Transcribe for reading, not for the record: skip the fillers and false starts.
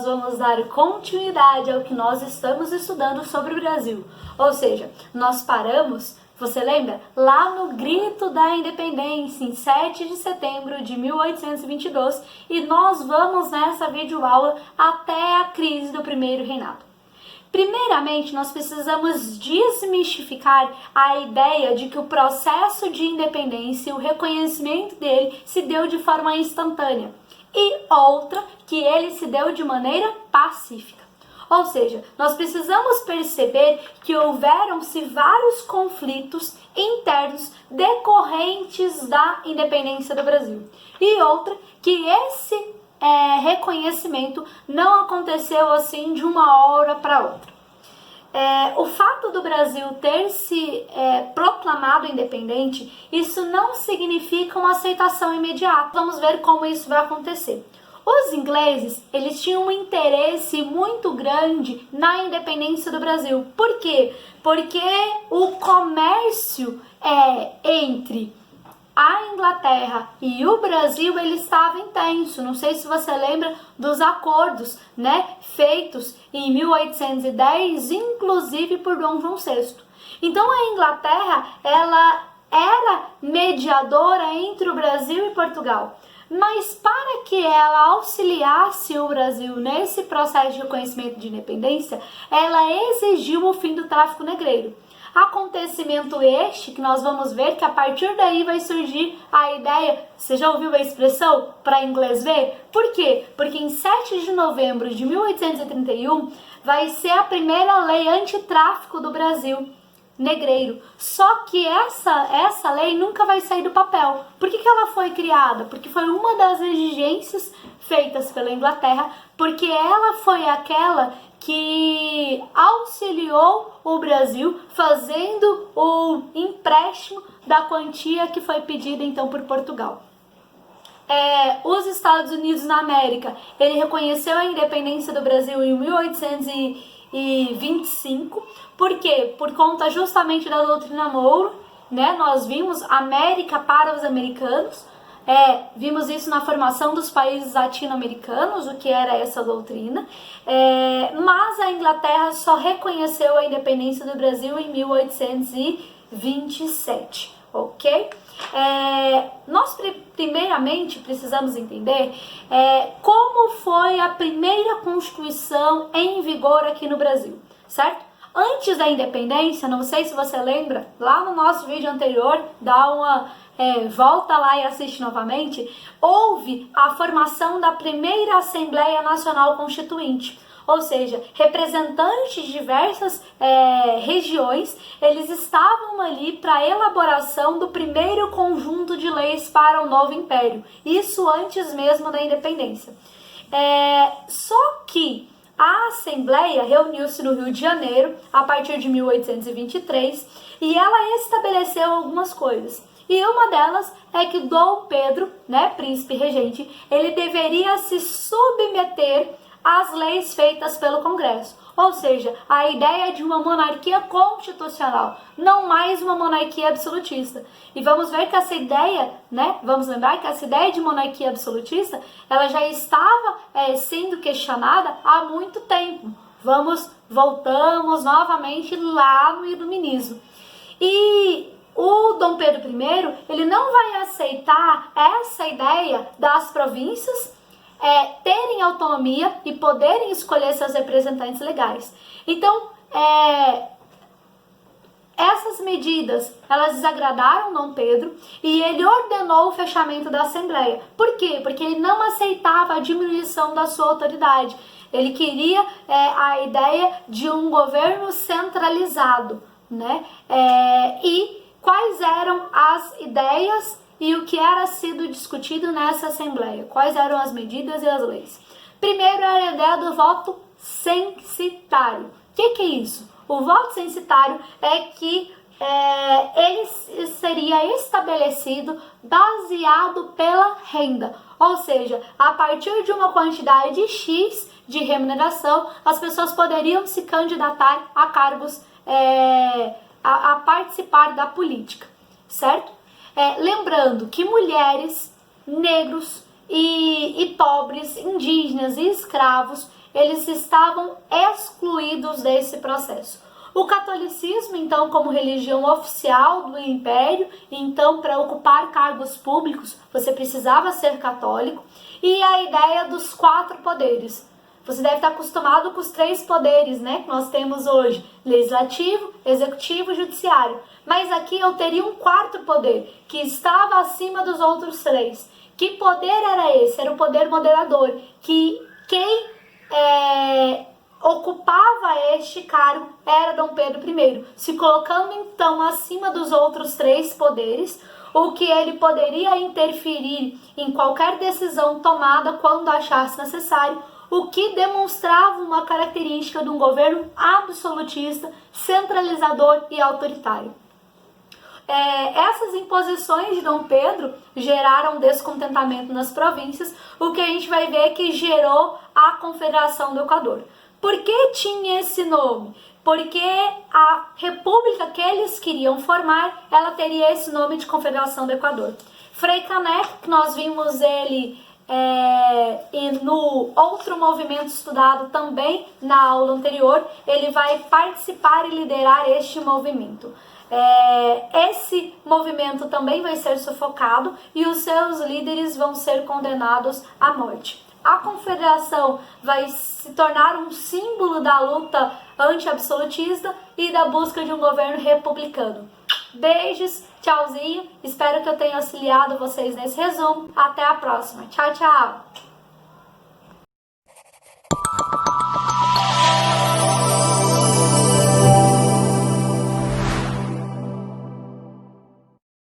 nós vamos dar continuidade ao que nós estamos estudando sobre o Brasil. Ou seja, nós paramos, você lembra? Lá no Grito da Independência, em 7 de setembro de 1822, e nós vamos nessa videoaula até a crise do Primeiro Reinado. Primeiramente, nós precisamos desmistificar a ideia de que o processo de independência e o reconhecimento dele se deu de forma instantânea, e outra, que ele se deu de maneira pacífica. Ou seja, nós precisamos perceber que houveram-se vários conflitos internos decorrentes da independência do Brasil. E outra, que esse reconhecimento não aconteceu assim de uma hora para outra. O fato do Brasil ter se proclamado independente, isso não significa uma aceitação imediata. Vamos ver como isso vai acontecer. Os ingleses, eles tinham um interesse muito grande na independência do Brasil. Por quê? Porque o comércio entre a Inglaterra e o Brasil, ele estava intenso. Não sei se você lembra dos acordos, feitos em 1810, inclusive por Dom João VI. Então a Inglaterra, ela era mediadora entre o Brasil e Portugal. Mas para que ela auxiliasse o Brasil nesse processo de reconhecimento de independência, ela exigiu o fim do tráfico negreiro. Acontecimento este que nós vamos ver que a partir daí vai surgir a ideia, você já ouviu a expressão para inglês ver? Por quê? Porque em 7 de novembro de 1831 vai ser a primeira lei antitráfico do Brasil negreiro. Só que essa lei nunca vai sair do papel. Por que ela foi criada? Porque foi uma das exigências feitas pela Inglaterra, porque ela foi aquela que auxiliou o Brasil fazendo o empréstimo da quantia que foi pedida então por Portugal. Os Estados Unidos na América, ele reconheceu a independência do Brasil em 1825, por quê? Por conta justamente da doutrina Monroe, nós vimos América para os americanos, vimos isso na formação dos países latino-americanos, o que era essa doutrina, mas a Inglaterra só reconheceu a independência do Brasil em 1827, ok? Nós primeiramente precisamos entender como foi a primeira Constituição em vigor aqui no Brasil, certo? Antes da independência, não sei se você lembra, lá no nosso vídeo anterior, dá uma volta lá e assiste novamente, houve a formação da primeira Assembleia Nacional Constituinte. Ou seja, representantes de diversas regiões, eles estavam ali para a elaboração do primeiro conjunto de leis para o novo império. Isso antes mesmo da independência. Só que a Assembleia reuniu-se no Rio de Janeiro a partir de 1823 e ela estabeleceu algumas coisas. E uma delas é que Dom Pedro, príncipe regente, ele deveria se submeter às leis feitas pelo Congresso. Ou seja, a ideia de uma monarquia constitucional, não mais uma monarquia absolutista. E vamos ver que essa ideia, vamos lembrar que essa ideia de monarquia absolutista, ela já estava sendo questionada há muito tempo. Voltamos novamente lá no Iluminismo. E o Dom Pedro I, ele não vai aceitar essa ideia das províncias terem autonomia e poderem escolher seus representantes legais. Então, essas medidas, elas desagradaram Dom Pedro e ele ordenou o fechamento da Assembleia. Por quê? Porque ele não aceitava a diminuição da sua autoridade. Ele queria a ideia de um governo centralizado, e quais eram as ideias e o que era sido discutido nessa Assembleia? Quais eram as medidas e as leis? Primeiro era a ideia do voto censitário. O que é isso? O voto censitário é que ele seria estabelecido baseado pela renda. Ou seja, a partir de uma quantidade X de remuneração, as pessoas poderiam se candidatar a cargos, a participar da política, certo? Lembrando que mulheres, negros e pobres, indígenas e escravos, eles estavam excluídos desse processo. O catolicismo, então, como religião oficial do império, então, para ocupar cargos públicos, você precisava ser católico, e a ideia dos 4 poderes. Você deve estar acostumado com os 3 poderes, né, que nós temos hoje: legislativo, executivo e judiciário. Mas aqui eu teria um 4º poder, que estava acima dos outros 3. Que poder era esse? Era o poder moderador, que quem ocupava este cargo era Dom Pedro I, se colocando então acima dos outros 3 poderes, o que ele poderia interferir em qualquer decisão tomada quando achasse necessário, o que demonstrava uma característica de um governo absolutista, centralizador e autoritário. Essas imposições de Dom Pedro geraram descontentamento nas províncias, o que a gente vai ver que gerou a Confederação do Equador. Por que tinha esse nome? Porque a república que eles queriam formar, ela teria esse nome de Confederação do Equador. Frei Caneca, que nós vimos ele e no outro movimento estudado também na aula anterior, ele vai participar e liderar este movimento. Esse movimento também vai ser sufocado e os seus líderes vão ser condenados à morte. A confederação vai se tornar um símbolo da luta anti-absolutista e da busca de um governo republicano. Beijos, tchauzinho, espero que eu tenha auxiliado vocês nesse resumo. Até a próxima. Tchau, tchau!